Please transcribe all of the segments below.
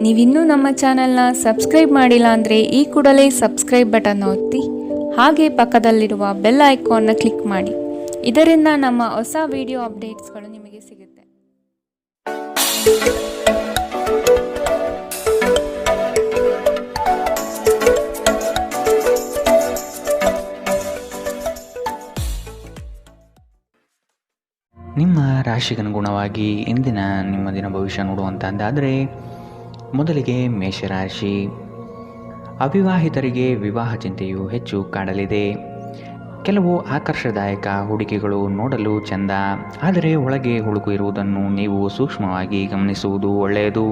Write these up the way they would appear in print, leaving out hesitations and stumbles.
ನೀವಿನ್ನೂ ನಮ್ಮ ಚಾನೆಲ್ನ ಸಬ್ಸ್ಕ್ರೈಬ್ ಮಾಡಿಲ್ಲ ಅಂದರೆ ಈ ಕೂಡಲೇ ಸಬ್ಸ್ಕ್ರೈಬ್ ಬಟನ್ ಒತ್ತಿ ಹಾಗೆ ಪಕ್ಕದಲ್ಲಿರುವ ಬೆಲ್ ಐಕಾನ್ನ ಕ್ಲಿಕ್ ಮಾಡಿ. ಇದರಿಂದ ನಮ್ಮ ಹೊಸ ವಿಡಿಯೋ ಅಪ್ಡೇಟ್ಸ್ಗಳು ನಿಮಗೆ ಸಿಗುತ್ತೆ. ನಿಮ್ಮ ರಾಶಿಗನುಗುಣವಾಗಿ ಇಂದಿನ ನಿಮ್ಮ ದಿನ ಭವಿಷ್ಯ ನೋಡುವಂಥದ್ದಾದರೆ ಮೊದಲಿಗೆ ಮೇಷರಾಶಿ. ಅವಿವಾಹಿತರಿಗೆ ವಿವಾಹ ಚಿಂತೆಯು ಹೆಚ್ಚು ಕಾಡಲಿದೆ. ಕೆಲವು ಆಕರ್ಷದಾಯಕ ಹೂಡಿಕೆಗಳು ನೋಡಲು ಚೆಂದ, ಆದರೆ ಒಳಗೆ ಹುಳುಕು ಇರುವುದನ್ನು ನೀವು ಸೂಕ್ಷ್ಮವಾಗಿ ಗಮನಿಸುವುದು ಒಳ್ಳೆಯದು.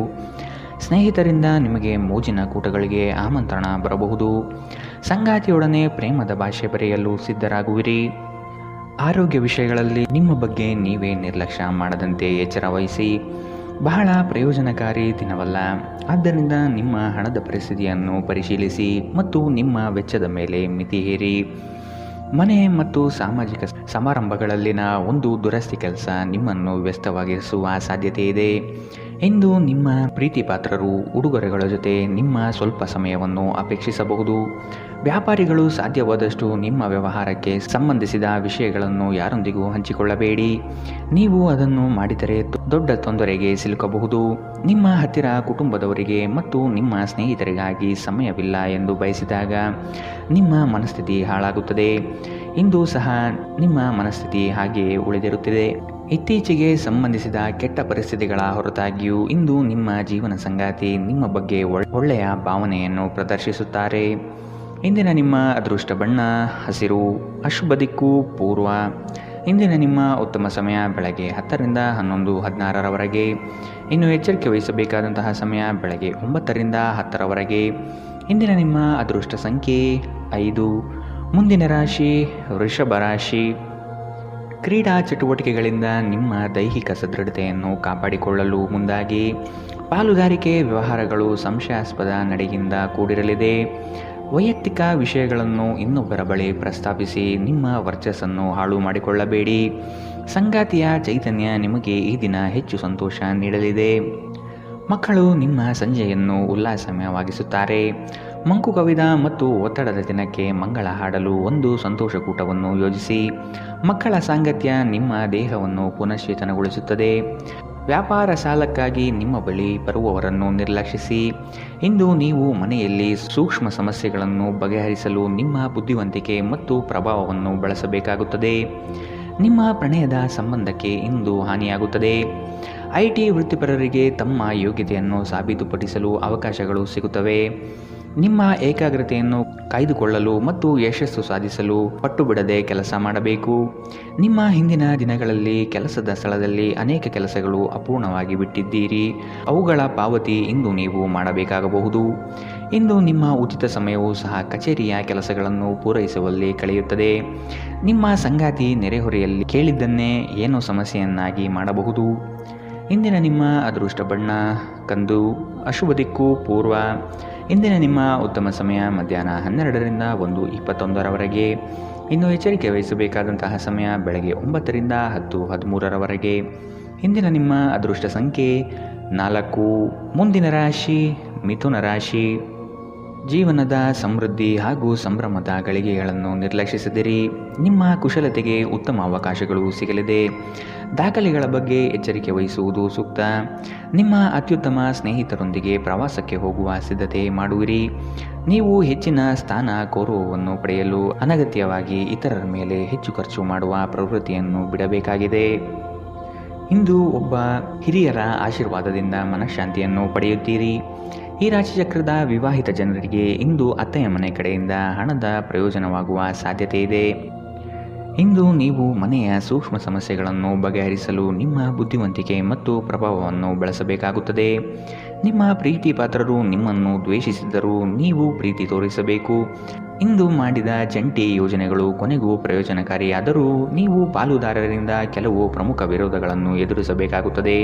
ಸ್ನೇಹಿತರಿಂದ ನಿಮಗೆ ಮೋಜಿನ ಕೂಟಗಳಿಗೆ ಆಮಂತ್ರಣ ಬರಬಹುದು. ಸಂಗಾತಿಯೊಡನೆ ಪ್ರೇಮದ ಭಾಷೆ ಬರೆಯಲು ಸಿದ್ಧರಾಗುವಿರಿ. ಆರೋಗ್ಯ ವಿಷಯಗಳಲ್ಲಿ ನಿಮ್ಮ ಬಗ್ಗೆ ನೀವೇ ನಿರ್ಲಕ್ಷ್ಯ ಮಾಡದಂತೆ ಎಚ್ಚರ ವಹಿಸಿ. ಬಹಳ ಪ್ರಯೋಜನಕಾರಿ ದಿನವಲ್ಲ, ಆದ್ದರಿಂದ ನಿಮ್ಮ ಹಣದ ಪರಿಸ್ಥಿತಿಯನ್ನು ಪರಿಶೀಲಿಸಿ ಮತ್ತು ನಿಮ್ಮ ವೆಚ್ಚದ ಮೇಲೆ ಮಿತಿ ಹೇರಿ. ಮನೆ ಮತ್ತು ಸಾಮಾಜಿಕ ಸಮಾರಂಭಗಳಲ್ಲಿನ ಒಂದು ದುರಸ್ತಿ ಕೆಲಸ ನಿಮ್ಮನ್ನು ವ್ಯಸ್ತವಾಗಿರಿಸುವ ಸಾಧ್ಯತೆ ಇದೆ. ಇಂದು ನಿಮ್ಮ ಪ್ರೀತಿ ಪಾತ್ರರು ಉಡುಗೊರೆಗಳ ಜೊತೆ ನಿಮ್ಮ ಸ್ವಲ್ಪ ಸಮಯವನ್ನು ಅಪೇಕ್ಷಿಸಬಹುದು. ವ್ಯಾಪಾರಿಗಳು ಸಾಧ್ಯವಾದಷ್ಟು ನಿಮ್ಮ ವ್ಯವಹಾರಕ್ಕೆ ಸಂಬಂಧಿಸಿದ ವಿಷಯಗಳನ್ನು ಯಾರೊಂದಿಗೂ ಹಂಚಿಕೊಳ್ಳಬೇಡಿ. ನೀವು ಅದನ್ನು ಮಾಡಿದರೆ ದೊಡ್ಡ ತೊಂದರೆಗೆ ಸಿಲುಕಬಹುದು. ನಿಮ್ಮ ಹತ್ತಿರ ಕುಟುಂಬದವರಿಗೆ ಮತ್ತು ನಿಮ್ಮ ಸ್ನೇಹಿತರಿಗಾಗಿ ಸಮಯವಿಲ್ಲ ಎಂದು ಬಯಸಿದಾಗ ನಿಮ್ಮ ಮನಸ್ಥಿತಿ ಹಾಳಾಗುತ್ತದೆ. ಇಂದು ಸಹ ನಿಮ್ಮ ಮನಸ್ಥಿತಿ ಹಾಗೆಯೇ ಉಳಿದಿರುತ್ತದೆ. ಇತ್ತೀಚೆಗೆ ಸಂಬಂಧಿಸಿದ ಕೆಟ್ಟ ಪರಿಸ್ಥಿತಿಗಳ ಹೊರತಾಗಿಯೂ ಇಂದು ನಿಮ್ಮ ಜೀವನ ಸಂಗಾತಿ ನಿಮ್ಮ ಬಗ್ಗೆ ಒಳ್ಳೆಯ ಭಾವನೆಯನ್ನು ಪ್ರದರ್ಶಿಸುತ್ತಾರೆ. ಇಂದಿನ ನಿಮ್ಮ ಅದೃಷ್ಟ ಬಣ್ಣ ಹಸಿರು, ಅಶುಭ ದಿಕ್ಕು ಪೂರ್ವ. ಇಂದಿನ ನಿಮ್ಮ ಉತ್ತಮ ಸಮಯ ಬೆಳಗ್ಗೆ 10 ರಿಂದ 11:16ರವರೆಗೆ. ಇನ್ನು ಎಚ್ಚರಿಕೆ ವಹಿಸಬೇಕಾದಂತಹ ಸಮಯ ಬೆಳಗ್ಗೆ 9 ರಿಂದ 10ರವರೆಗೆ. ಇಂದಿನ ನಿಮ್ಮ ಅದೃಷ್ಟ ಸಂಖ್ಯೆ 5. ಮುಂದಿನ ರಾಶಿ ವೃಷಭ ರಾಶಿ. ಕ್ರೀಡಾ ಚಟುವಟಿಕೆಗಳಿಂದ ನಿಮ್ಮ ದೈಹಿಕ ಸದೃಢತೆಯನ್ನು ಕಾಪಾಡಿಕೊಳ್ಳಲು ಮುಂದಾಗಿ. ಪಾಲುದಾರಿಕೆ ವ್ಯವಹಾರಗಳು ಸಂಶಯಾಸ್ಪದ ನಡೆಯಿಂದ ಕೂಡಿರಲಿದೆ. ವೈಯಕ್ತಿಕ ವಿಷಯಗಳನ್ನು ಇನ್ನೊಬ್ಬರ ಬಳಿ ಪ್ರಸ್ತಾಪಿಸಿ ನಿಮ್ಮ ವರ್ಚಸ್ಸನ್ನು ಹಾಳು ಮಾಡಿಕೊಳ್ಳಬೇಡಿ. ಸಂಗಾತಿಯ ಚೈತನ್ಯ ನಿಮಗೆ ಈ ದಿನ ಹೆಚ್ಚು ಸಂತೋಷ ನೀಡಲಿದೆ. ಮಕ್ಕಳು ನಿಮ್ಮ ಸಂಜೆಯನ್ನು ಉಲ್ಲಾಸಮಯವಾಗಿಸುತ್ತಾರೆ. ಮಂಕು ಕವಿದ ಮತ್ತು ಒತ್ತಡದ ದಿನಕ್ಕೆ ಮಂಗಳ ಹಾಡಲು ಒಂದು ಸಂತೋಷಕೂಟವನ್ನು ಯೋಜಿಸಿ. ಮಕ್ಕಳ ಸಾಂಗತ್ಯ ನಿಮ್ಮ ದೇಹವನ್ನು ಪುನಶ್ಚೇತನಗೊಳಿಸುತ್ತದೆ. ವ್ಯಾಪಾರ ಸಾಲಕ್ಕಾಗಿ ನಿಮ್ಮ ಬಳಿ ಬರುವವರನ್ನು ನಿರ್ಲಕ್ಷಿಸಿ. ಇಂದು ನೀವು ಮನೆಯಲ್ಲಿ ಸೂಕ್ಷ್ಮ ಸಮಸ್ಯೆಗಳನ್ನು ಬಗೆಹರಿಸಲು ನಿಮ್ಮ ಬುದ್ಧಿವಂತಿಕೆ ಮತ್ತು ಪ್ರಭಾವವನ್ನು ಬಳಸಬೇಕಾಗುತ್ತದೆ. ನಿಮ್ಮ ಪ್ರಣಯದ ಸಂಬಂಧಕ್ಕೆ ಇಂದು ಹಾನಿಯಾಗುತ್ತದೆ. IT ವೃತ್ತಿಪರರಿಗೆ ತಮ್ಮ ಯೋಗ್ಯತೆಯನ್ನು ಸಾಬೀತುಪಡಿಸಲು ಅವಕಾಶಗಳು ಸಿಗುತ್ತವೆ. ನಿಮ್ಮ ಏಕಾಗ್ರತೆಯನ್ನು ಕಾಯ್ದುಕೊಳ್ಳಲು ಮತ್ತು ಯಶಸ್ಸು ಸಾಧಿಸಲು ಪಟ್ಟು ಬಿಡದೆ ಕೆಲಸ ಮಾಡಬೇಕು. ನಿಮ್ಮ ಹಿಂದಿನ ದಿನಗಳಲ್ಲಿ ಕೆಲಸದ ಸ್ಥಳದಲ್ಲಿ ಅನೇಕ ಕೆಲಸಗಳು ಅಪೂರ್ಣವಾಗಿ ಬಿಟ್ಟಿದ್ದೀರಿ. ಅವುಗಳ ಪಾವತಿ ಇಂದು ನೀವು ಮಾಡಬೇಕಾಗಬಹುದು. ಇಂದು ನಿಮ್ಮ ಉಚಿತ ಸಮಯವೂ ಸಹ ಕಚೇರಿಯ ಕೆಲಸಗಳನ್ನು ಪೂರೈಸುವಲ್ಲಿ ಕಳೆಯುತ್ತದೆ. ನಿಮ್ಮ ಸಂಗಾತಿ ನೆರೆಹೊರೆಯಲ್ಲಿ ಕೇಳಿದ್ದನ್ನೇ ಏನೋ ಸಮಸ್ಯೆಯನ್ನಾಗಿ ಮಾಡಬಹುದು. ಇಂದಿನ ನಿಮ್ಮ ಅದೃಷ್ಟ ಬಣ್ಣ ಕಂದು, ಅಶುಭ ದಿಕ್ಕು ಪೂರ್ವ. ಇಂದಿನ ನಿಮ್ಮ ಉತ್ತಮ ಸಮಯ ಮಧ್ಯಾಹ್ನ 12 ರಿಂದ 1:21ರವರೆಗೆ. ಇನ್ನು ಎಚ್ಚರಿಕೆ ವಹಿಸಬೇಕಾದಂತಹ ಸಮಯ ಬೆಳಗ್ಗೆ 9 ರಿಂದ 10:13ರವರೆಗೆ. ಇಂದಿನ ನಿಮ್ಮ ಅದೃಷ್ಟ ಸಂಖ್ಯೆ 4. ಮುಂದಿನ ರಾಶಿ ಮಿಥುನ ರಾಶಿ. ಜೀವನದ ಸಮೃದ್ಧಿ ಹಾಗೂ ಸಂಭ್ರಮದ ಗಳಿಗೆಗಳನ್ನು ನಿರ್ಲಕ್ಷಿಸದಿರಿ. ನಿಮ್ಮ ಕುಶಲತೆಗೆ ಉತ್ತಮ ಅವಕಾಶಗಳು ಸಿಗಲಿದೆ. ದಾಖಲೆಗಳ ಬಗ್ಗೆ ಎಚ್ಚರಿಕೆ ವಹಿಸುವುದು ಸೂಕ್ತ. ನಿಮ್ಮ ಅತ್ಯುತ್ತಮ ಸ್ನೇಹಿತರೊಂದಿಗೆ ಪ್ರವಾಸಕ್ಕೆ ಹೋಗುವ ಸಿದ್ಧತೆ ಮಾಡುವಿರಿ. ನೀವು ಹೆಚ್ಚಿನ ಸ್ಥಾನ ಗೌರವವನ್ನು ಪಡೆಯಲು ಅನಗತ್ಯವಾಗಿ ಇತರರ ಮೇಲೆ ಹೆಚ್ಚು ಖರ್ಚು ಮಾಡುವ ಪ್ರವೃತ್ತಿಯನ್ನು ಬಿಡಬೇಕಾಗಿದೆ. ಇಂದು ಒಬ್ಬ ಹಿರಿಯರ ಆಶೀರ್ವಾದದಿಂದ ಮನಃಶಾಂತಿಯನ್ನು ಪಡೆಯುತ್ತೀರಿ. ಈ ರಾಶಿಚಕ್ರದ ವಿವಾಹಿತ ಜನರಿಗೆ ಇಂದು ಅತ್ತೆಯ ಮನೆ ಕಡೆಯಿಂದ ಹಣದ ಪ್ರಯೋಜನವಾಗುವ ಸಾಧ್ಯತೆ ಇದೆ. ಇಂದು ನೀವು ಮನೆಯ ಸೂಕ್ಷ್ಮ ಸಮಸ್ಯೆಗಳನ್ನು ಬಗೆಹರಿಸಲು ನಿಮ್ಮ ಬುದ್ಧಿವಂತಿಕೆ ಮತ್ತು ಪ್ರಭಾವವನ್ನು ಬಳಸಬೇಕಾಗುತ್ತದೆ. ನಿಮ್ಮ ಪ್ರೀತಿ ಪಾತ್ರರು ನಿಮ್ಮನ್ನು ದ್ವೇಷಿಸಿದ್ದರೂ ನೀವು ಪ್ರೀತಿ ತೋರಿಸಬೇಕು. ಇಂದು ಮಾಡಿದ ಜಂಟಿ ಯೋಜನೆಗಳು ಕೊನೆಗೂ ಪ್ರಯೋಜನಕಾರಿಯಾದರೂ ನೀವು ಪಾಲುದಾರರಿಂದ ಕೆಲವು ಪ್ರಮುಖ ವಿರೋಧಗಳನ್ನು ಎದುರಿಸಬೇಕಾಗುತ್ತದೆ.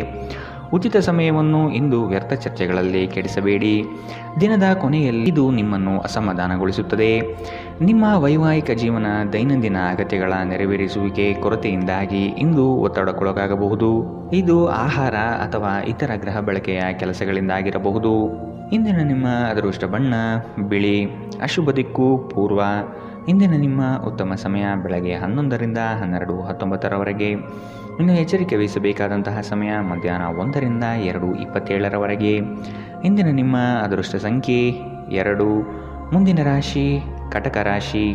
ಉಚಿತ ಸಮಯವನ್ನು ಇಂದು ವ್ಯರ್ಥ ಚರ್ಚೆಗಳಲ್ಲಿ ಕೆಡಿಸಬೇಡಿ. ದಿನದ ಕೊನೆಯಲ್ಲಿ ಇದು ನಿಮ್ಮನ್ನು ಅಸಮಾಧಾನಗೊಳಿಸುತ್ತದೆ. ನಿಮ್ಮ ವೈವಾಹಿಕ ಜೀವನ ದೈನಂದಿನ ಅಗತ್ಯಗಳ ನೆರವೇರಿಸುವಿಕೆ ಕೊರತೆಯಿಂದಾಗಿ ಇಂದು ಒತ್ತಡಕ್ಕೊಳಗಾಗಬಹುದು. ಇದು ಆಹಾರ ಅಥವಾ ಇತರ ಗೃಹ ಬಳಕೆಯ ಕೆಲಸಗಳಿಂದಾಗಿರಬಹುದು. ಇಂದಿನ ನಿಮ್ಮ ಅದೃಷ್ಟ ಬಣ್ಣ ಬಿಳಿ. ಅಶುಭ ದಿಕ್ಕು ಪೂರ್ವ. ಇಂದಿನ ನಿಮ್ಮ ಉತ್ತಮ ಸಮಯ ಬೆಳಗ್ಗೆ 11ರಿಂದ 12:19 ಇನ್ನು ಎಚ್ಚರಿಕೆ ವಹಿಸಬೇಕಾದಂತಹ ಸಮಯ ಮಧ್ಯಾಹ್ನ 1ರಿಂದ 2:27 ಇಂದಿನ ನಿಮ್ಮ ಅದೃಷ್ಟ ಸಂಖ್ಯೆ 2. ಮುಂದಿನ ರಾಶಿ ಕಟಕ ರಾಶಿ.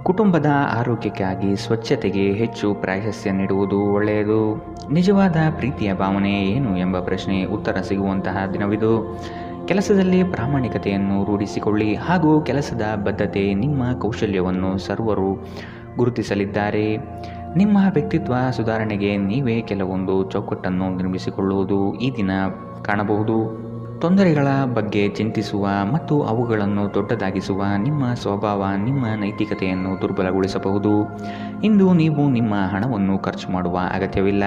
ಕುಟುಂಬದ ಆರೋಗ್ಯಕ್ಕಾಗಿ ಸ್ವಚ್ಛತೆಗೆ ಹೆಚ್ಚು ಪ್ರಾಶಸ್ತ್ಯ ನೀಡುವುದು ಒಳ್ಳೆಯದು. ನಿಜವಾದ ಪ್ರೀತಿಯ ಭಾವನೆ ಏನು ಎಂಬ ಪ್ರಶ್ನೆ ಉತ್ತರ ಸಿಗುವಂತಹ ದಿನವಿದು. ಕೆಲಸದಲ್ಲಿ ಪ್ರಾಮಾಣಿಕತೆಯನ್ನು ರೂಢಿಸಿಕೊಳ್ಳಿ ಹಾಗೂ ಕೆಲಸದ ಬದ್ಧತೆ ನಿಮ್ಮ ಕೌಶಲ್ಯವನ್ನು ಸರ್ವರು ಗುರುತಿಸಲಿದ್ದಾರೆ. ನಿಮ್ಮ ವ್ಯಕ್ತಿತ್ವ ಸುಧಾರಣೆಗೆ ನೀವೇ ಕೆಲವೊಂದು ಚೌಕಟ್ಟನ್ನು ನಿರ್ಮಿಸಿಕೊಳ್ಳುವುದು ಈ ದಿನ ಕಾಣಬಹುದು. ತೊಂದರೆಗಳ ಬಗ್ಗೆ ಚಿಂತಿಸುವ ಮತ್ತು ಅವುಗಳನ್ನು ದೊಡ್ಡದಾಗಿಸುವ ನಿಮ್ಮ ಸ್ವಭಾವ ನಿಮ್ಮ ನೈತಿಕತೆಯನ್ನು ದುರ್ಬಲಗೊಳಿಸಬಹುದು. ಇಂದು ನೀವು ನಿಮ್ಮ ಹಣವನ್ನು ಖರ್ಚು ಮಾಡುವ ಅಗತ್ಯವಿಲ್ಲ,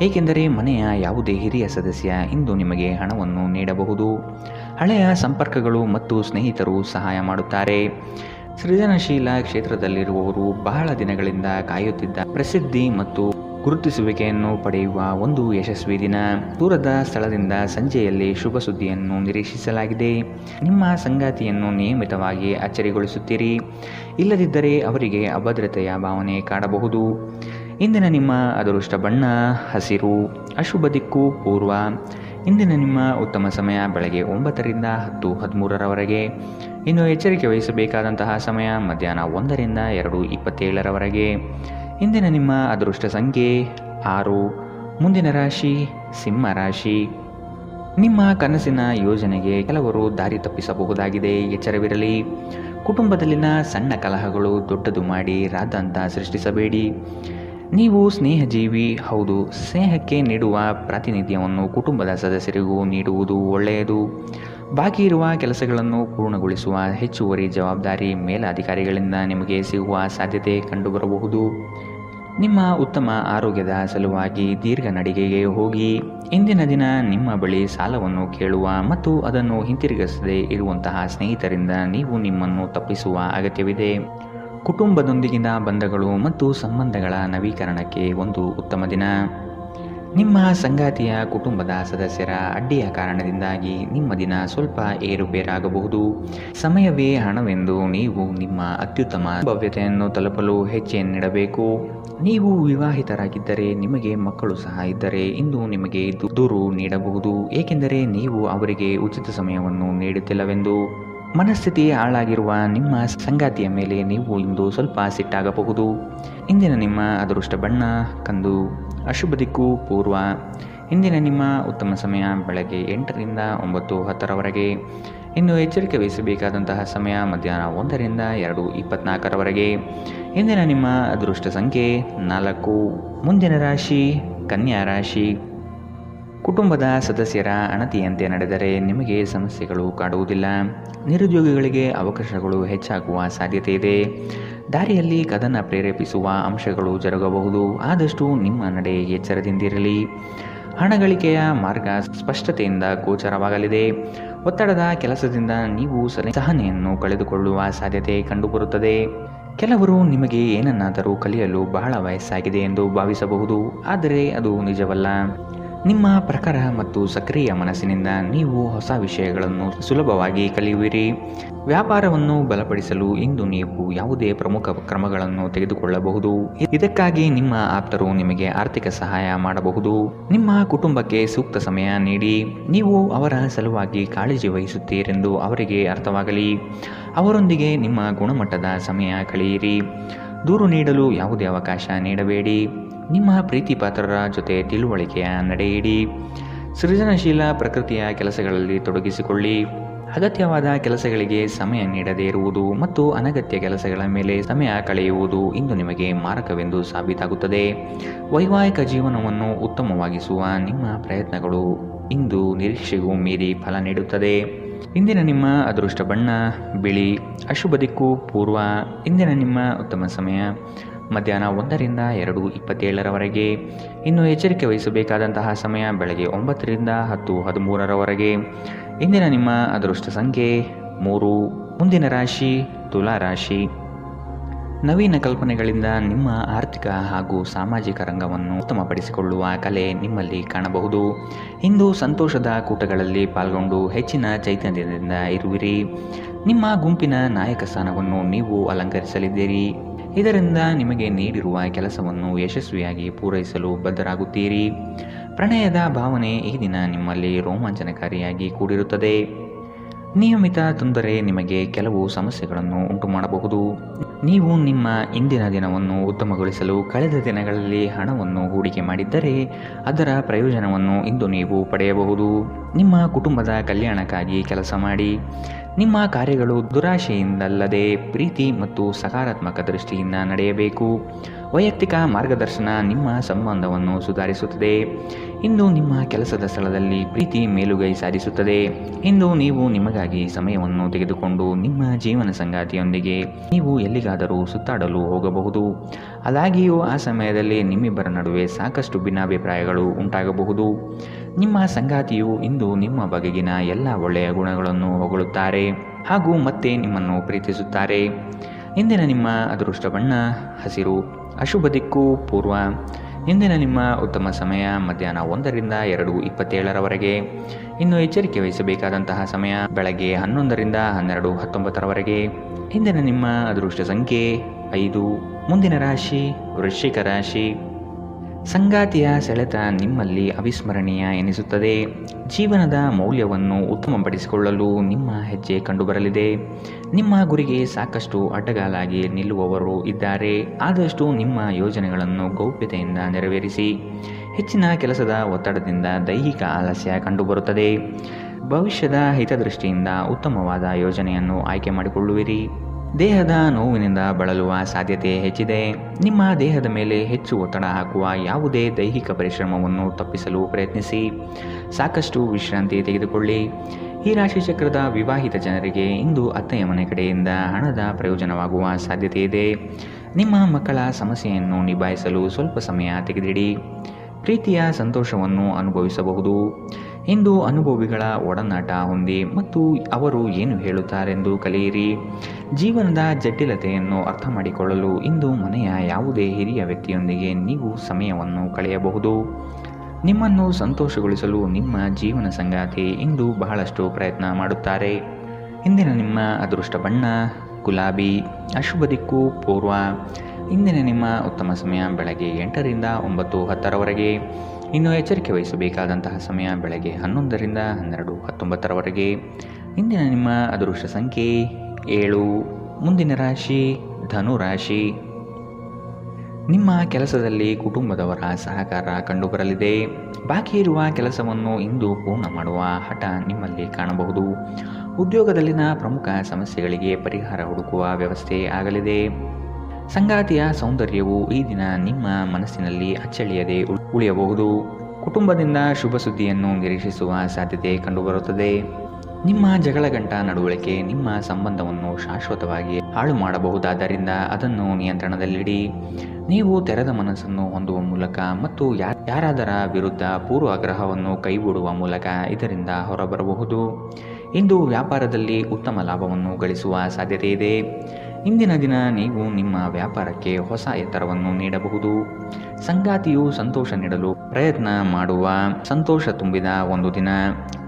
ಏಕೆಂದರೆ ಮನೆಯ ಯಾವುದೇ ಹಿರಿಯ ಸದಸ್ಯ ಇಂದು ನಿಮಗೆ ಹಣವನ್ನು ನೀಡಬಹುದು. ಹಳೆಯ ಸಂಪರ್ಕಗಳು ಮತ್ತು ಸ್ನೇಹಿತರು ಸಹಾಯ ಮಾಡುತ್ತಾರೆ. ಸೃಜನಶೀಲ ಕ್ಷೇತ್ರದಲ್ಲಿರುವವರು ಬಹಳ ದಿನಗಳಿಂದ ಕಾಯುತ್ತಿದ್ದ ಪ್ರಸಿದ್ಧಿ ಮತ್ತು ಗುರುತಿಸುವಿಕೆಯನ್ನು ಪಡೆಯುವ ಒಂದು ಯಶಸ್ವಿ ದಿನ. ದೂರದ ಸ್ಥಳದಿಂದ ಸಂಜೆಯಲ್ಲಿ ಶುಭ ಸುದ್ದಿಯನ್ನು ನಿರೀಕ್ಷಿಸಲಾಗಿದೆ. ನಿಮ್ಮ ಸಂಗಾತಿಯನ್ನು ನಿಯಮಿತವಾಗಿ ಅಚ್ಚರಿಗೊಳಿಸುತ್ತೀರಿ, ಇಲ್ಲದಿದ್ದರೆ ಅವರಿಗೆ ಅಭದ್ರತೆಯ ಭಾವನೆ ಕಾಡಬಹುದು. ಇಂದಿನ ನಿಮ್ಮ ಅದೃಷ್ಟ ಬಣ್ಣ ಹಸಿರು. ಅಶುಭ ದಿಕ್ಕು ಪೂರ್ವ. ಇಂದಿನ ನಿಮ್ಮ ಉತ್ತಮ ಸಮಯ ಬೆಳಗ್ಗೆ 9ರಿಂದ 10:13 ಇನ್ನು ಎಚ್ಚರಿಕೆ ವಹಿಸಬೇಕಾದಂತಹ ಸಮಯ ಮಧ್ಯಾಹ್ನ 1ರಿಂದ 2:27 ಇಂದಿನ ನಿಮ್ಮ ಅದೃಷ್ಟ ಸಂಖ್ಯೆ 6. ಮುಂದಿನ ರಾಶಿ ಸಿಂಹ ರಾಶಿ. ನಿಮ್ಮ ಕನಸಿನ ಯೋಜನೆಗೆ ಕೆಲವರು ದಾರಿ ತಪ್ಪಿಸಬಹುದಾಗಿದೆ, ಎಚ್ಚರವಿರಲಿ. ಕುಟುಂಬದಲ್ಲಿನ ಸಣ್ಣ ಕಲಹಗಳು ದೊಡ್ಡದು ಮಾಡಿ ರಾದ್ಧಾಂತ ಸೃಷ್ಟಿಸಬೇಡಿ. ನೀವು ಸ್ನೇಹಜೀವಿ, ಹೌದು. ಸ್ನೇಹಕ್ಕೆ ನೀಡುವ ಪ್ರಾತಿನಿಧ್ಯವನ್ನು ಕುಟುಂಬದ ಸದಸ್ಯರಿಗೂ ನೀಡುವುದು ಒಳ್ಳೆಯದು. ಬಾಕಿ ಇರುವ ಕೆಲಸಗಳನ್ನು ಪೂರ್ಣಗೊಳಿಸುವ ಹೆಚ್ಚುವರಿ ಜವಾಬ್ದಾರಿ ಮೇಲಧಿಕಾರಿಗಳಿಂದ ನಿಮಗೆ ಸಿಗುವ ಸಾಧ್ಯತೆ ಕಂಡುಬರಬಹುದು. ನಿಮ್ಮ ಉತ್ತಮ ಆರೋಗ್ಯದ ಸಲುವಾಗಿ ದೀರ್ಘ ನಡಿಗೆಗೆ ಹೋಗಿ. ಇಂದಿನ ದಿನ ನಿಮ್ಮ ಬಳಿ ಸಾಲವನ್ನು ಕೇಳುವ ಮತ್ತು ಅದನ್ನು ಹಿಂತಿರುಗಿಸದೇ ಇರುವಂತಹ ಸ್ನೇಹಿತರಿಂದ ನೀವು ನಿಮ್ಮನ್ನು ತಪ್ಪಿಸುವ ಅಗತ್ಯವಿದೆ. ಕುಟುಂಬದೊಂದಿಗಿನ ಬಂಧಗಳು ಮತ್ತು ಸಂಬಂಧಗಳ ನವೀಕರಣಕ್ಕೆ ಒಂದು ಉತ್ತಮ ದಿನ. ನಿಮ್ಮ ಸಂಗಾತಿಯ ಕುಟುಂಬದ ಸದಸ್ಯರ ಅಡ್ಡಿಯ ಕಾರಣದಿಂದಾಗಿ ನಿಮ್ಮ ದಿನ ಸ್ವಲ್ಪ ಏರುಪೇರಾಗಬಹುದು. ಸಮಯವೇ ಹಣವೆಂದು ನೀವು ನಿಮ್ಮ ಅತ್ಯುತ್ತಮ ಭವ್ಯತೆಯನ್ನು ತಲುಪಲು ಹೆಜ್ಜೆಯನ್ನಿಡಬೇಕು. ನೀವು ವಿವಾಹಿತರಾಗಿದ್ದರೆ ನಿಮಗೆ ಮಕ್ಕಳು ಸಹ ಇದ್ದರೆ ಇಂದು ನಿಮಗೆ ದೂರು ನೀಡಬಹುದು, ಏಕೆಂದರೆ ನೀವು ಅವರಿಗೆ ಉಚಿತ ಸಮಯವನ್ನು ನೀಡುತ್ತಿಲ್ಲವೆಂದು. ಮನಸ್ಥಿತಿ ಹಾಳಾಗಿರುವ ನಿಮ್ಮ ಸಂಗಾತಿಯ ಮೇಲೆ ನೀವು ಇಂದು ಸ್ವಲ್ಪ ಸಿಟ್ಟಾಗಬಹುದು. ಇಂದಿನ ನಿಮ್ಮ ಅದೃಷ್ಟ ಬಣ್ಣ ಕಂದು. ಅಶುಭ ದಿಕ್ಕು ಪೂರ್ವ. ಇಂದಿನ ನಿಮ್ಮ ಉತ್ತಮ ಸಮಯ ಬೆಳಗ್ಗೆ 8ರಿಂದ 9:10 ಇನ್ನು ಎಚ್ಚರಿಕೆ ವಹಿಸಬೇಕಾದಂತಹ ಸಮಯ ಮಧ್ಯಾಹ್ನ 1ರಿಂದ 2:24 ಇಂದಿನ ನಿಮ್ಮ ಅದೃಷ್ಟ ಸಂಖ್ಯೆ 4. ಮುಂದಿನ ರಾಶಿ ಕನ್ಯಾ ರಾಶಿ. ಕುಟುಂಬದ ಸದಸ್ಯರ ಅಣತಿಯಂತೆ ನಡೆದರೆ ನಿಮಗೆ ಸಮಸ್ಯೆಗಳು ಕಾಡುವುದಿಲ್ಲ. ನಿರುದ್ಯೋಗಿಗಳಿಗೆ ಅವಕಾಶಗಳು ಹೆಚ್ಚಾಗುವ ಸಾಧ್ಯತೆ ಇದೆ. ದಾರಿಯಲ್ಲಿ ಕದನ ಪ್ರೇರೇಪಿಸುವ ಅಂಶಗಳು ಜರುಗಬಹುದು, ಆದಷ್ಟು ನಿಮ್ಮ ನಡೆ ಎಚ್ಚರದಿಂದಿರಲಿ. ಹಣಗಳಿಕೆಯ ಮಾರ್ಗ ಸ್ಪಷ್ಟತೆಯಿಂದ ಗೋಚರವಾಗಲಿದೆ. ಒತ್ತಡದ ಕೆಲಸದಿಂದ ನೀವು ಸಹನೆಯನ್ನು ಕಳೆದುಕೊಳ್ಳುವ ಸಾಧ್ಯತೆ ಕಂಡುಬರುತ್ತದೆ. ಕೆಲವರು ನಿಮಗೆ ಏನನ್ನಾದರೂ ಕಲಿಯಲು ಬಹಳ ವಯಸ್ಸಾಗಿದೆ ಎಂದು ಭಾವಿಸಬಹುದು, ಆದರೆ ಅದು ನಿಜವಲ್ಲ. ನಿಮ್ಮ ಪ್ರಖರ ಮತ್ತು ಸಕ್ರಿಯ ಮನಸ್ಸಿನಿಂದ ನೀವು ಹೊಸ ವಿಷಯಗಳನ್ನು ಸುಲಭವಾಗಿ ಕಲಿಯುವಿರಿ. ವ್ಯಾಪಾರವನ್ನು ಬಲಪಡಿಸಲು ಇಂದು ನೀವು ಯಾವುದೇ ಪ್ರಮುಖ ಕ್ರಮಗಳನ್ನು ತೆಗೆದುಕೊಳ್ಳಬಹುದು. ಇದಕ್ಕಾಗಿ ನಿಮ್ಮ ಆಪ್ತರು ನಿಮಗೆ ಆರ್ಥಿಕ ಸಹಾಯ ಮಾಡಬಹುದು. ನಿಮ್ಮ ಕುಟುಂಬಕ್ಕೆ ಸೂಕ್ತ ಸಮಯ ನೀಡಿ. ನೀವು ಅವರ ಸಲುವಾಗಿ ಕಾಳಜಿ ವಹಿಸುತ್ತೀರೆಂದು ಅವರಿಗೆ ಅರ್ಥವಾಗಲಿ. ಅವರೊಂದಿಗೆ ನಿಮ್ಮ ಗುಣಮಟ್ಟದ ಸಮಯ ಕಳೆಯಿರಿ. ದೂರು ನೀಡಲು ಯಾವುದೇ ಅವಕಾಶ ನೀಡಬೇಡಿ. ನಿಮ್ಮ ಪ್ರೀತಿ ಪಾತ್ರರ ಜೊತೆ ತಿಳುವಳಿಕೆಯ ನಡೆಯಿರಿ. ಸೃಜನಶೀಲ ಪ್ರಕೃತಿಯ ಕೆಲಸಗಳಲ್ಲಿ ತೊಡಗಿಸಿಕೊಳ್ಳಿ. ಅಗತ್ಯವಾದ ಕೆಲಸಗಳಿಗೆ ಸಮಯ ನೀಡದೇ ಇರುವುದು ಮತ್ತು ಅನಗತ್ಯ ಕೆಲಸಗಳ ಮೇಲೆ ಸಮಯ ಕಳೆಯುವುದು ಇಂದು ನಿಮಗೆ ಮಾರಕವೆಂದು ಸಾಬೀತಾಗುತ್ತದೆ. ವೈವಾಹಿಕ ಜೀವನವನ್ನು ಉತ್ತಮವಾಗಿಸುವ ನಿಮ್ಮ ಪ್ರಯತ್ನಗಳು ಇಂದು ನಿರೀಕ್ಷೆಗೂ ಮೀರಿ ಫಲ ನೀಡುತ್ತದೆ. ಇಂದಿನ ನಿಮ್ಮ ಅದೃಷ್ಟ ಬಣ್ಣ ಬಿಳಿ. ಅಶುಭ ದಿಕ್ಕು ಪೂರ್ವ. ಇಂದಿನ ನಿಮ್ಮ ಉತ್ತಮ ಸಮಯ ಮಧ್ಯಾಹ್ನ 1ರಿಂದ 2:27ರವರೆಗೆ. ಇನ್ನು ಎಚ್ಚರಿಕೆ ವಹಿಸಬೇಕಾದಂತಹ ಸಮಯ ಬೆಳಗ್ಗೆ 9ರಿಂದ 10:13ರವರೆಗೆ. ಇಂದಿನ ನಿಮ್ಮ ಅದೃಷ್ಟ ಸಂಖ್ಯೆ 3. ಮುಂದಿನ ರಾಶಿ ತುಲಾ ರಾಶಿ. ನವೀನ ಕಲ್ಪನೆಗಳಿಂದ ನಿಮ್ಮ ಆರ್ಥಿಕ ಹಾಗೂ ಸಾಮಾಜಿಕ ರಂಗವನ್ನು ಉತ್ತಮಪಡಿಸಿಕೊಳ್ಳುವ ಕಲೆ ನಿಮ್ಮಲ್ಲಿ ಕಾಣಬಹುದು. ಇಂದು ಸಂತೋಷದ ಕೂಟಗಳಲ್ಲಿ ಪಾಲ್ಗೊಂಡು ಹೆಚ್ಚಿನ ಚೈತನ್ಯದಿಂದ ಇರುವಿರಿ. ನಿಮ್ಮ ಗುಂಪಿನ ನಾಯಕ ಸ್ಥಾನವನ್ನು ನೀವು ಅಲಂಕರಿಸಲಿದ್ದೀರಿ. ಇದರಿಂದ ನಿಮಗೆ ನೀಡಿರುವ ಕೆಲಸವನ್ನು ಯಶಸ್ವಿಯಾಗಿ ಪೂರೈಸಲು ಬದ್ಧರಾಗುತ್ತೀರಿ. ಪ್ರಣಯದ ಭಾವನೆ ಈ ದಿನ ನಿಮ್ಮಲ್ಲಿ ರೋಮಾಂಚನಕಾರಿಯಾಗಿ ಕೂಡಿರುತ್ತದೆ. ನಿಯಮಿತ ತೊಂದರೆ ನಿಮಗೆ ಕೆಲವು ಸಮಸ್ಯೆಗಳನ್ನು ಉಂಟು ಮಾಡಬಹುದು. ನೀವು ನಿಮ್ಮ ಇಂದಿನ ದಿನವನ್ನು ಉತ್ತಮಗೊಳಿಸಲು ಕಳೆದ ದಿನಗಳಲ್ಲಿ ಹಣವನ್ನು ಹೂಡಿಕೆ ಮಾಡಿದ್ದರೆ ಅದರ ಪ್ರಯೋಜನವನ್ನು ಇಂದು ನೀವು ಪಡೆಯಬಹುದು. ನಿಮ್ಮ ಕುಟುಂಬದ ಕಲ್ಯಾಣಕ್ಕಾಗಿ ಕೆಲಸ ಮಾಡಿ. ನಿಮ್ಮ ಕಾರ್ಯಗಳು ದುರಾಶೆಯಿಂದಲ್ಲದೆ ಪ್ರೀತಿ ಮತ್ತು ಸಕಾರಾತ್ಮಕ ದೃಷ್ಟಿಯಿಂದ ನಡೆಯಬೇಕು. ವೈಯಕ್ತಿಕ ಮಾರ್ಗದರ್ಶನ ನಿಮ್ಮ ಸಂಬಂಧವನ್ನು ಸುಧಾರಿಸುತ್ತದೆ. ಇಂದು ನಿಮ್ಮ ಕೆಲಸದ ಸ್ಥಳದಲ್ಲಿ ಪ್ರೀತಿ ಮೇಲುಗೈ ಸಾಧಿಸುತ್ತದೆ. ಇಂದು ನೀವು ನಿಮಗಾಗಿ ಸಮಯವನ್ನು ತೆಗೆದುಕೊಂಡು ನಿಮ್ಮ ಜೀವನ ಸಂಗಾತಿಯೊಂದಿಗೆ ನೀವು ಎಲ್ಲಿಗಾದರೂ ಸುತ್ತಾಡಲು ಹೋಗಬಹುದು. ಆದಾಗ್ಯೂ ಆ ಸಮಯದಲ್ಲಿ ನಿಮ್ಮಿಬ್ಬರ ನಡುವೆ ಸಾಕಷ್ಟು ಭಿನ್ನಾಭಿಪ್ರಾಯಗಳು ಉಂಟಾಗಬಹುದು. ನಿಮ್ಮ ಸಂಗಾತಿಯು ಇಂದು ನಿಮ್ಮ ಬಗೆಗಿನ ಎಲ್ಲ ಒಳ್ಳೆಯ ಗುಣಗಳನ್ನು ಹೊಗಳುತ್ತಾರೆ ಹಾಗೂ ಮತ್ತೆ ನಿಮ್ಮನ್ನು ಪ್ರೀತಿಸುತ್ತಾರೆ. ಇಂದಿನ ನಿಮ್ಮ ಅದೃಷ್ಟ ಬಣ್ಣ ಹಸಿರು. ಅಶುಭ ದಿಕ್ಕು ಪೂರ್ವ. ಇಂದಿನ ನಿಮ್ಮ ಉತ್ತಮ ಸಮಯ ಮಧ್ಯಾಹ್ನ 1ರಿಂದ 2:27ರವರೆಗೆ. ಇನ್ನು ಎಚ್ಚರಿಕೆ ವಹಿಸಬೇಕಾದಂತಹ ಸಮಯ ಬೆಳಗ್ಗೆ 11ರಿಂದ 12:19ರವರೆಗೆ. ಇಂದಿನ ನಿಮ್ಮ ಅದೃಷ್ಟ ಸಂಖ್ಯೆ 5. ಮುಂದಿನ ರಾಶಿ ವೃಶ್ಚಿಕ ರಾಶಿ. ಸಂಗಾತಿಯ ಸೆಳೆತ ನಿಮ್ಮಲ್ಲಿ ಅವಿಸ್ಮರಣೀಯ ಎನಿಸುತ್ತದೆ. ಜೀವನದ ಮೌಲ್ಯವನ್ನು ಉತ್ತಮಪಡಿಸಿಕೊಳ್ಳಲು ನಿಮ್ಮ ಹೆಜ್ಜೆ ಕಂಡುಬರಲಿದೆ. ನಿಮ್ಮ ಗುರಿಗೆ ಸಾಕಷ್ಟು ಅಡ್ಡಗಾಲಾಗಿ ನಿಲ್ಲುವವರು ಇದ್ದಾರೆ. ಆದಷ್ಟು ನಿಮ್ಮ ಯೋಜನೆಗಳನ್ನು ಗೌಪ್ಯತೆಯಿಂದ ನೆರವೇರಿಸಿ. ಹೆಚ್ಚಿನ ಕೆಲಸದ ಒತ್ತಡದಿಂದ ದೈಹಿಕ ಆಲಸ್ಯ ಕಂಡುಬರುತ್ತದೆ. ಭವಿಷ್ಯದ ಹಿತದೃಷ್ಟಿಯಿಂದ ಉತ್ತಮವಾದ ಯೋಜನೆಯನ್ನು ಆಯ್ಕೆ ಮಾಡಿಕೊಳ್ಳುವಿರಿ. ದೇಹದ ನೋವಿನಿಂದ ಬಳಲುವ ಸಾಧ್ಯತೆ ಹೆಚ್ಚಿದೆ. ನಿಮ್ಮ ದೇಹದ ಮೇಲೆ ಹೆಚ್ಚು ಒತ್ತಡ ಹಾಕುವ ಯಾವುದೇ ದೈಹಿಕ ಪರಿಶ್ರಮವನ್ನು ತಪ್ಪಿಸಲು ಪ್ರಯತ್ನಿಸಿ. ಸಾಕಷ್ಟು ವಿಶ್ರಾಂತಿ ತೆಗೆದುಕೊಳ್ಳಿ. ಈ ರಾಶಿ ಚಕ್ರದ ವಿವಾಹಿತ ಜನರಿಗೆ ಇಂದು ಅತ್ತೆಯ ಮನೆ ಕಡೆಯಿಂದ ಹಣದ ಪ್ರಯೋಜನವಾಗುವ ಸಾಧ್ಯತೆ ಇದೆ. ನಿಮ್ಮ ಮಕ್ಕಳ ಸಮಸ್ಯೆಯನ್ನು ನಿಭಾಯಿಸಲು ಸ್ವಲ್ಪ ಸಮಯ ತೆಗೆದಿಡಿ. ಪ್ರೀತಿಯ ಸಂತೋಷವನ್ನು ಅನುಭವಿಸಬಹುದು. ಇಂದು ಅನುಭವಿಗಳ ಒಡನಾಟ ಹೊಂದಿ ಮತ್ತು ಅವರು ಏನು ಹೇಳುತ್ತಾರೆಂದು ಕಲಿಯಿರಿ. ಜೀವನದ ಜಟಿಲತೆಯನ್ನು ಅರ್ಥ ಮಾಡಿಕೊಳ್ಳಲು ಇಂದು ಮನೆಯ ಯಾವುದೇ ಹಿರಿಯ ವ್ಯಕ್ತಿಯೊಂದಿಗೆ ನೀವು ಸಮಯವನ್ನು ಕಳೆಯಬಹುದು. ನಿಮ್ಮನ್ನು ಸಂತೋಷಗೊಳಿಸಲು ನಿಮ್ಮ ಜೀವನ ಸಂಗಾತಿ ಇಂದು ಬಹಳಷ್ಟು ಪ್ರಯತ್ನ ಮಾಡುತ್ತಾರೆ. ಇಂದಿನ ನಿಮ್ಮ ಅದೃಷ್ಟ ಬಣ್ಣ ಗುಲಾಬಿ. ಅಶುಭ ದಿಕ್ಕು ಪೂರ್ವ. ಇಂದಿನ ನಿಮ್ಮ ಉತ್ತಮ ಸಮಯ ಬೆಳಗ್ಗೆ 8ರಿಂದ 9:10ರವರೆಗೆ. ಇನ್ನು ಎಚ್ಚರಿಕೆ ವಹಿಸಬೇಕಾದಂತಹ ಸಮಯ ಬೆಳಗ್ಗೆ 11ರಿಂದ 12:19ರವರೆಗೆ. ಇಂದಿನ ನಿಮ್ಮ ಅದೃಷ್ಟ ಸಂಖ್ಯೆ 7. ಮುಂದಿನ ರಾಶಿ ಧನು ರಾಶಿ. ನಿಮ್ಮ ಕೆಲಸದಲ್ಲಿ ಕುಟುಂಬದವರ ಸಹಕಾರ ಕಂಡುಬರಲಿದೆ. ಬಾಕಿ ಇರುವ ಕೆಲಸವನ್ನು ಇಂದು ಪೂರ್ಣ ಮಾಡುವ ಹಠ ನಿಮ್ಮಲ್ಲಿ ಕಾಣಬಹುದು. ಉದ್ಯೋಗದಲ್ಲಿನ ಪ್ರಮುಖ ಸಮಸ್ಯೆಗಳಿಗೆ ಪರಿಹಾರ ಹುಡುಕುವ ವ್ಯವಸ್ಥೆ ಆಗಲಿದೆ. ಸಂಗಾತಿಯ ಸೌಂದರ್ಯವು ಈ ದಿನ ನಿಮ್ಮ ಮನಸ್ಸಿನಲ್ಲಿ ಅಚ್ಚಳಿಯದೆ ಉಳಿಯಬಹುದು. ಕುಟುಂಬದಿಂದ ಶುಭ ಸುದ್ದಿಯನ್ನು ನಿರೀಕ್ಷಿಸುವ ಸಾಧ್ಯತೆ ಕಂಡುಬರುತ್ತದೆ. ನಿಮ್ಮ ಜಗಳಗಂಟ ನಡವಳಿಕೆ ನಿಮ್ಮ ಸಂಬಂಧವನ್ನು ಶಾಶ್ವತವಾಗಿ ಹಾಳು ಮಾಡಬಹುದಾದ್ದರಿಂದ ಅದನ್ನು ನಿಯಂತ್ರಣದಲ್ಲಿಡಿ. ನೀವು ತೆರೆದ ಮನಸ್ಸನ್ನು ಹೊಂದುವ ಮೂಲಕ ಮತ್ತು ಯಾರಾದರ ವಿರುದ್ಧ ಪೂರ್ವಾಗ್ರಹವನ್ನು ಕೈಬಿಡುವ ಮೂಲಕ ಇದರಿಂದ ಹೊರಬರಬಹುದು. ಇಂದು ವ್ಯಾಪಾರದಲ್ಲಿ ಉತ್ತಮ ಲಾಭವನ್ನು ಗಳಿಸುವ ಸಾಧ್ಯತೆ ಇದೆ. ಇಂದಿನ ದಿನ ನೀವು ನಿಮ್ಮ ವ್ಯಾಪಾರಕ್ಕೆ ಹೊಸ ಎತ್ತರವನ್ನು ನೀಡಬಹುದು. ಸಂಗಾತಿಯು ಸಂತೋಷ ನೀಡಲು ಪ್ರಯತ್ನ ಮಾಡುವ ಸಂತೋಷ ತುಂಬಿದ ಒಂದು ದಿನ.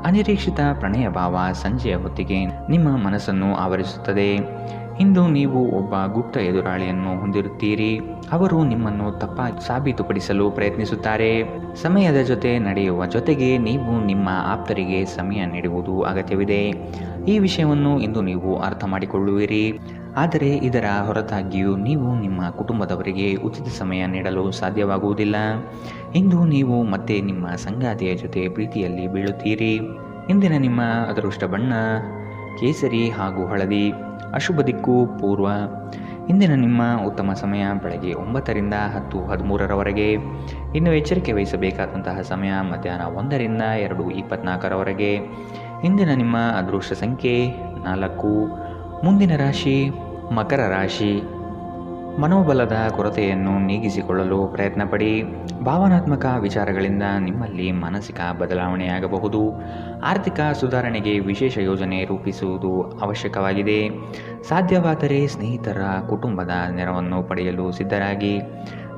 ಅನಿರೀಕ್ಷಿತ ಪ್ರಣಯ ಭಾವ ಸಂಜೆಯ ಹೊತ್ತಿಗೆ ನಿಮ್ಮ ಮನಸ್ಸನ್ನು ಆವರಿಸುತ್ತದೆ. ಇಂದು ನೀವು ಒಬ್ಬ ಗುಪ್ತ ಎದುರಾಳಿಯನ್ನು ಹೊಂದಿರುತ್ತೀರಿ. ಅವರು ನಿಮ್ಮನ್ನು ತಪ್ಪಾಗಿ ಸಾಬೀತುಪಡಿಸಲು ಪ್ರಯತ್ನಿಸುತ್ತಾರೆ. ಸಮಯದ ಜೊತೆ ನಡೆಯುವ ಜೊತೆಗೆ ನೀವು ನಿಮ್ಮ ಆಪ್ತರಿಗೆ ಸಮಯ ನೀಡುವುದು ಅಗತ್ಯವಿದೆ. ಈ ವಿಷಯವನ್ನು ಇಂದು ನೀವು ಅರ್ಥ ಮಾಡಿಕೊಳ್ಳುವಿರಿ. ಆದರೆ ಇದರ ಹೊರತಾಗಿಯೂ ನೀವು ನಿಮ್ಮ ಕುಟುಂಬದವರಿಗೆ ಉಚಿತ ಸಮಯ ನೀಡಲು ಸಾಧ್ಯವಾಗುವುದಿಲ್ಲ. ಇಂದು ನೀವು ಮತ್ತೆ ನಿಮ್ಮ ಸಂಗಾತಿಯ ಜೊತೆ ಪ್ರೀತಿಯಲ್ಲಿ ಬೀಳುತ್ತೀರಿ. ಇಂದಿನ ನಿಮ್ಮ ಅದೃಷ್ಟ ಬಣ್ಣ ಕೇಸರಿ ಹಾಗೂ ಹಳದಿ. ಅಶುಭ ದಿಕ್ಕು ಪೂರ್ವ. ಇಂದಿನ ನಿಮ್ಮ ಉತ್ತಮ ಸಮಯ ಬೆಳಗ್ಗೆ 9ರಿಂದ 10:13ರವರೆಗೆ. ಇನ್ನು ಎಚ್ಚರಿಕೆ ವಹಿಸಬೇಕಾದಂತಹ ಸಮಯ ಮಧ್ಯಾಹ್ನ 1ರಿಂದ 2:24ರವರೆಗೆ. ಇಂದಿನ ನಿಮ್ಮ ಅದೃಷ್ಟ ಸಂಖ್ಯೆ 4. ಮುಂದಿನ ರಾಶಿ ಮಕರ ರಾಶಿ. ಮನೋಬಲದ ಕೊರತೆಯನ್ನು ನೀಗಿಸಿಕೊಳ್ಳಲು ಪ್ರಯತ್ನಪಡಿ. ಭಾವನಾತ್ಮಕ ವಿಚಾರಗಳಿಂದ ನಿಮ್ಮಲ್ಲಿ ಮಾನಸಿಕ ಬದಲಾವಣೆಯಾಗಬಹುದು. ಆರ್ಥಿಕ ಸುಧಾರಣೆಗೆ ವಿಶೇಷ ಯೋಜನೆ ರೂಪಿಸುವುದು ಅವಶ್ಯಕವಾಗಿದೆ. ಸಾಧ್ಯವಾದರೆ ಸ್ನೇಹಿತರ ಕುಟುಂಬದ ನೆರವನ್ನು ಪಡೆಯಲು ಸಿದ್ಧರಾಗಿ.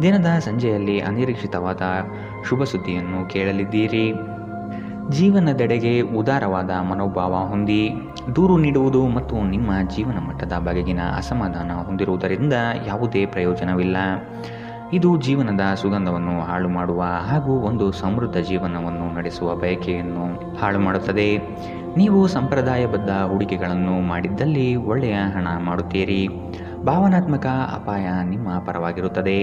ದಿನದ ಸಂಜೆಯಲ್ಲಿ ಅನಿರೀಕ್ಷಿತವಾದ ಶುಭ ಸುದ್ದಿಯನ್ನು ಕೇಳಲಿದ್ದೀರಿ. ಜೀವನದೆಡೆಗೆ ಉದಾರವಾದ ಮನೋಭಾವ ಹೊಂದಿ. ದೂರು ನೀಡುವುದು ಮತ್ತು ನಿಮ್ಮ ಜೀವನ ಮಟ್ಟದ ಬಗೆಗಿನ ಅಸಮಾಧಾನ ಹೊಂದಿರುವುದರಿಂದ ಯಾವುದೇ ಪ್ರಯೋಜನವಿಲ್ಲ. ಇದು ಜೀವನದ ಸುಗಂಧವನ್ನು ಹಾಳು ಮಾಡುವ ಹಾಗೂ ಒಂದು ಸಮೃದ್ಧ ಜೀವನವನ್ನು ನಡೆಸುವ ಬಯಕೆಯನ್ನು ಹಾಳು ಮಾಡುತ್ತದೆ. ನೀವು ಸಂಪ್ರದಾಯಬದ್ಧ ಹೂಡಿಕೆಗಳನ್ನು ಮಾಡಿದ್ದಲ್ಲಿ ಒಳ್ಳೆಯ ಹಣ ಮಾಡುತ್ತೀರಿ. ಭಾವನಾತ್ಮಕ ಅಪಾಯ ನಿಮ್ಮ ಪರವಾಗಿರುತ್ತದೆ.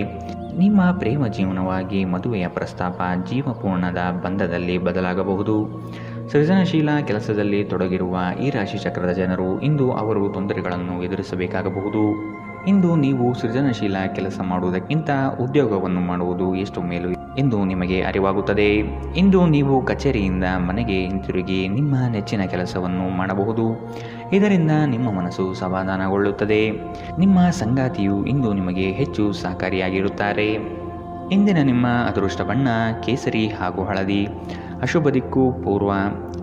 ನಿಮ್ಮ ಪ್ರೇಮ ಜೀವನವಾಗಿ ಮದುವೆಯ ಪ್ರಸ್ತಾಪ ಜೀವಪೂರ್ಣದ ಬಂಧದಲ್ಲಿ ಬದಲಾಗಬಹುದು. ಸೃಜನಶೀಲ ಕೆಲಸದಲ್ಲಿ ತೊಡಗಿರುವ ಈ ರಾಶಿ ಚಕ್ರದ ಜನರು ಇಂದು ಅವರು ತೊಂದರೆಗಳನ್ನು ಎದುರಿಸಬೇಕಾಗಬಹುದು. ಇಂದು ನೀವು ಸೃಜನಶೀಲ ಕೆಲಸ ಮಾಡುವುದಕ್ಕಿಂತ ಉದ್ಯೋಗವನ್ನು ಮಾಡುವುದು ಎಷ್ಟು ಮೇಲು ಎಂದು ನಿಮಗೆ ಅರಿವಾಗುತ್ತದೆ. ಇಂದು ನೀವು ಕಚೇರಿಯಿಂದ ಮನೆಗೆ ಹಿಂತಿರುಗಿ ನಿಮ್ಮ ನೆಚ್ಚಿನ ಕೆಲಸವನ್ನು ಮಾಡಬಹುದು. ಇದರಿಂದ ನಿಮ್ಮ ಮನಸ್ಸು ಸಮಾಧಾನಗೊಳ್ಳುತ್ತದೆ. ನಿಮ್ಮ ಸಂಗಾತಿಯು ಇಂದು ನಿಮಗೆ ಹೆಚ್ಚು ಸಹಕಾರಿಯಾಗಿರುತ್ತಾರೆ. ಇಂದಿನ ನಿಮ್ಮ ಅದೃಷ್ಟ ಬಣ್ಣ ಕೇಸರಿ ಹಾಗೂ ಹಳದಿ. ಅಶುಭ ದಿಕ್ಕು ಪೂರ್ವ.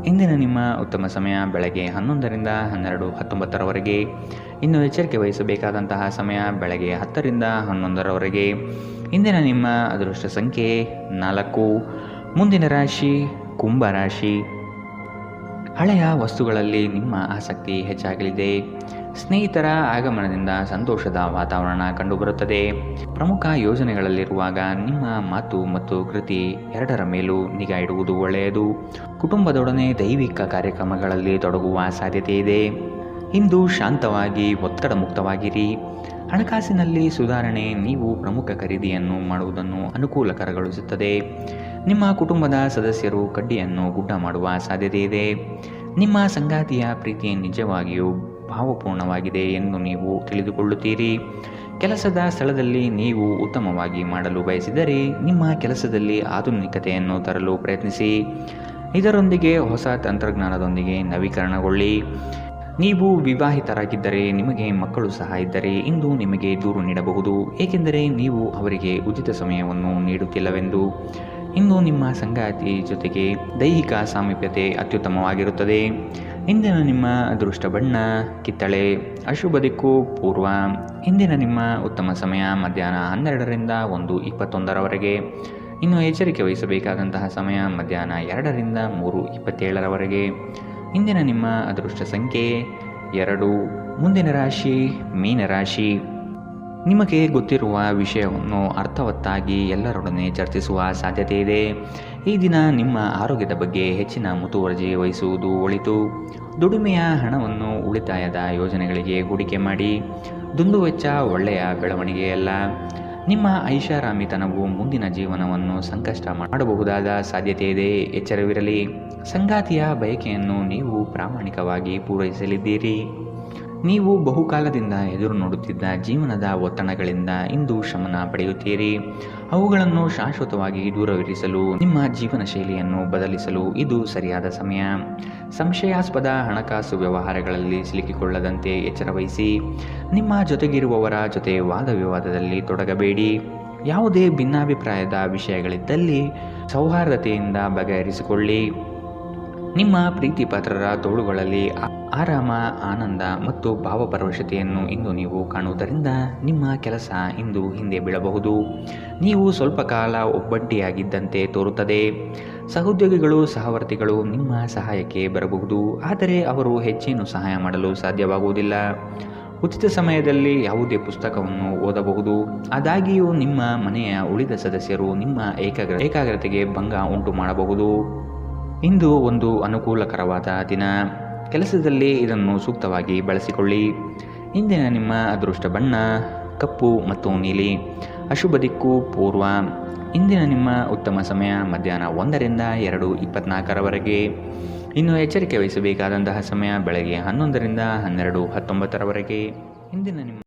ಇಂದಿನ ನಿಮ್ಮ ಉತ್ತಮ ಸಮಯ ಬೆಳಗ್ಗೆ 11ರಿಂದ 12:19 ಇನ್ನು ಎಚ್ಚರಿಕೆ ವಹಿಸಬೇಕಾದಂತಹ ಸಮಯ ಬೆಳಗ್ಗೆ 10ರಿಂದ 11 ಇಂದಿನ ನಿಮ್ಮ ಅದೃಷ್ಟ ಸಂಖ್ಯೆ 4. ಮುಂದಿನ ರಾಶಿ ಕುಂಭ ರಾಶಿ. ಹಳೆಯ ವಸ್ತುಗಳಲ್ಲಿ ನಿಮ್ಮ ಆಸಕ್ತಿ ಹೆಚ್ಚಾಗಲಿದೆ. ಸ್ನೇಹಿತರ ಆಗಮನದಿಂದ ಸಂತೋಷದ ವಾತಾವರಣ ಕಂಡುಬರುತ್ತದೆ. ಪ್ರಮುಖ ಯೋಜನೆಗಳಲ್ಲಿರುವಾಗ ನಿಮ್ಮ ಮಾತು ಮತ್ತು ಕೃತಿ ಎರಡರ ಮೇಲೂ ನಿಗಾ ಇಡುವುದು ಒಳ್ಳೆಯದು. ಕುಟುಂಬದೊಡನೆ ದೈವಿಕ ಕಾರ್ಯಕ್ರಮಗಳಲ್ಲಿ ತೊಡಗುವ ಸಾಧ್ಯತೆ ಇದೆ. ಇಂದು ಶಾಂತವಾಗಿ ಒತ್ತಡ ಮುಕ್ತವಾಗಿರಿ. ಹಣಕಾಸಿನಲ್ಲಿ ಸುಧಾರಣೆ. ನೀವು ಪ್ರಮುಖ ಖರೀದಿಯನ್ನು ಮಾಡುವುದನ್ನು ಅನುಕೂಲಕರಗೊಳಿಸುತ್ತದೆ. ನಿಮ್ಮ ಕುಟುಂಬದ ಸದಸ್ಯರು ಕಡ್ಡಿಯನ್ನು ಗುಡ್ಡ ಮಾಡುವ ಸಾಧ್ಯತೆ ಇದೆ. ನಿಮ್ಮ ಸಂಗಾತಿಯ ಪ್ರೀತಿ ನಿಜವಾಗಿಯೂ ಭಾವಪೂರ್ಣವಾಗಿದೆ ಎಂದು ನೀವು ತಿಳಿದುಕೊಳ್ಳುತ್ತೀರಿ. ಕೆಲಸದ ಸ್ಥಳದಲ್ಲಿ ನೀವು ಉತ್ತಮವಾಗಿ ಮಾಡಲು ಬಯಸಿದರೆ ನಿಮ್ಮ ಕೆಲಸದಲ್ಲಿ ಆಧುನಿಕತೆಯನ್ನು ತರಲು ಪ್ರಯತ್ನಿಸಿ. ಇದರೊಂದಿಗೆ ಹೊಸ ತಂತ್ರಜ್ಞಾನದೊಂದಿಗೆ ನವೀಕರಣಗೊಳ್ಳಿ. ನೀವು ವಿವಾಹಿತರಾಗಿದ್ದರೆ ನಿಮಗೆ ಮಕ್ಕಳು ಸಹ ಇದ್ದರೆ ಇಂದು ನಿಮಗೆ ದೂರು ನೀಡಬಹುದು, ಏಕೆಂದರೆ ನೀವು ಅವರಿಗೆ ಉಚಿತ ಸಮಯವನ್ನು ನೀಡುತ್ತಿಲ್ಲವೆಂದು. ಇಂದು ನಿಮ್ಮ ಸಂಗಾತಿ ಜೊತೆಗೆ ದೈಹಿಕ ಸಾಮೀಪ್ಯತೆ ಅತ್ಯುತ್ತಮವಾಗಿರುತ್ತದೆ. ಇಂದಿನ ನಿಮ್ಮ ಅದೃಷ್ಟ ಬಣ್ಣ ಕಿತ್ತಳೆ. ಅಶುಭ ದಿಕ್ಕು ಪೂರ್ವ. ಇಂದಿನ ನಿಮ್ಮ ಉತ್ತಮ ಸಮಯ ಮಧ್ಯಾಹ್ನ 12ರಿಂದ 1:21 ಇನ್ನು ಎಚ್ಚರಿಕೆ ವಹಿಸಬೇಕಾದಂತಹ ಸಮಯ ಮಧ್ಯಾಹ್ನ 2ರಿಂದ 3:27 ಇಂದಿನ ನಿಮ್ಮ ಅದೃಷ್ಟ ಸಂಖ್ಯೆ 2. ಮುಂದಿನ ರಾಶಿ ಮೀನರಾಶಿ. ನಿಮಗೆ ಗೊತ್ತಿರುವ ವಿಷಯವನ್ನು ಅರ್ಥವತ್ತಾಗಿ ಎಲ್ಲರೊಡನೆ ಚರ್ಚಿಸುವ ಸಾಧ್ಯತೆ ಇದೆ. ಈ ದಿನ ನಿಮ್ಮ ಆರೋಗ್ಯದ ಬಗ್ಗೆ ಹೆಚ್ಚಿನ ಮುತುವರ್ಜಿ ವಹಿಸುವುದು ಒಳಿತು. ದುಡಿಮೆಯ ಹಣವನ್ನು ಉಳಿತಾಯದ ಯೋಜನೆಗಳಿಗೆ ಹೂಡಿಕೆ ಮಾಡಿ. ದುಂದುವೆಚ್ಚ ಒಳ್ಳೆಯ ಬೆಳವಣಿಗೆಯಲ್ಲ. ನಿಮ್ಮ ಐಷಾರಾಮಿತನವು ಮುಂದಿನ ಜೀವನವನ್ನು ಸಂಕಷ್ಟ ಮಾಡಬಹುದಾದ ಸಾಧ್ಯತೆ ಇದೆ. ಎಚ್ಚರವಿರಲಿ. ಸಂಗಾತಿಯ ಬಯಕೆಯನ್ನು ನೀವು ಪ್ರಾಮಾಣಿಕವಾಗಿ ಪೂರೈಸಲಿದ್ದೀರಿ. ನೀವು ಬಹುಕಾಲದಿಂದ ಎದುರು ನೋಡುತ್ತಿದ್ದ ಜೀವನದ ಒತ್ತಡಗಳಿಂದ ಇಂದು ಶಮನ ಪಡೆಯುತ್ತೀರಿ. ಅವುಗಳನ್ನು ಶಾಶ್ವತವಾಗಿ ದೂರವಿರಿಸಲು ನಿಮ್ಮ ಜೀವನ ಶೈಲಿಯನ್ನು ಬದಲಿಸಲು ಇದು ಸರಿಯಾದ ಸಮಯ. ಸಂಶಯಾಸ್ಪದ ಹಣಕಾಸು ವ್ಯವಹಾರಗಳಲ್ಲಿ ಸಿಲುಕಿಕೊಳ್ಳದಂತೆ ಎಚ್ಚರವಹಿಸಿ. ನಿಮ್ಮ ಜೊತೆಗಿರುವವರ ಜೊತೆ ವಾದ ವಿವಾದದಲ್ಲಿ ತೊಡಗಬೇಡಿ. ಯಾವುದೇ ಭಿನ್ನಾಭಿಪ್ರಾಯದ ವಿಷಯಗಳಿದ್ದಲ್ಲಿ ಸೌಹಾರ್ದತೆಯಿಂದ ಬಗೆಹರಿಸಿಕೊಳ್ಳಿ. ನಿಮ್ಮ ಪ್ರೀತಿ ಪಾತ್ರರ ತೋಳುಗಳಲ್ಲಿ ಆರಾಮ, ಆನಂದ ಮತ್ತು ಭಾವಪರವಶತೆಯನ್ನು ಇಂದು ನೀವು ಕಾಣುವುದರಿಂದ ನಿಮ್ಮ ಕೆಲಸ ಇಂದು ಹಿಂದೆ ಬೀಳಬಹುದು. ನೀವು ಸ್ವಲ್ಪ ಕಾಲ ಒಬ್ಬಂಟಿಯಾಗಿದ್ದಂತೆ ತೋರುತ್ತದೆ. ಸಹೋದ್ಯೋಗಿಗಳು, ಸಹವರ್ತಿಗಳು ನಿಮ್ಮ ಸಹಾಯಕ್ಕೆ ಬರಬಹುದು, ಆದರೆ ಅವರು ಹೆಚ್ಚೇನು ಸಹಾಯ ಮಾಡಲು ಸಾಧ್ಯವಾಗುವುದಿಲ್ಲ. ಉಚಿತ ಸಮಯದಲ್ಲಿ ಯಾವುದೇ ಪುಸ್ತಕವನ್ನು ಓದಬಹುದು. ಆದಾಗ್ಯೂ ನಿಮ್ಮ ಮನೆಯ ಉಳಿದ ಸದಸ್ಯರು ನಿಮ್ಮ ಏಕಾಗ್ರತೆಗೆ ಭಂಗ ಉಂಟು ಮಾಡಬಹುದು. ಇಂದು ಒಂದು ಅನುಕೂಲಕರವಾದ ದಿನ. ಕೆಲಸದಲ್ಲಿ ಇದನ್ನು ಸೂಕ್ತವಾಗಿ ಬಳಸಿಕೊಳ್ಳಿ. ಇಂದಿನ ನಿಮ್ಮ ಅದೃಷ್ಟ ಬಣ್ಣ ಕಪ್ಪು ಮತ್ತು ನೀಲಿ. ಅಶುಭ ದಿಕ್ಕು ಪೂರ್ವ. ಇಂದಿನ ನಿಮ್ಮ ಉತ್ತಮ ಸಮಯ ಮಧ್ಯಾಹ್ನ 1ರಿಂದ 2:24 ಇನ್ನು ಎಚ್ಚರಿಕೆ ವಹಿಸಬೇಕಾದಂತಹ ಸಮಯ ಬೆಳಗ್ಗೆ 11ರಿಂದ 12:19 ಇಂದಿನ ನಿಮ್ಮ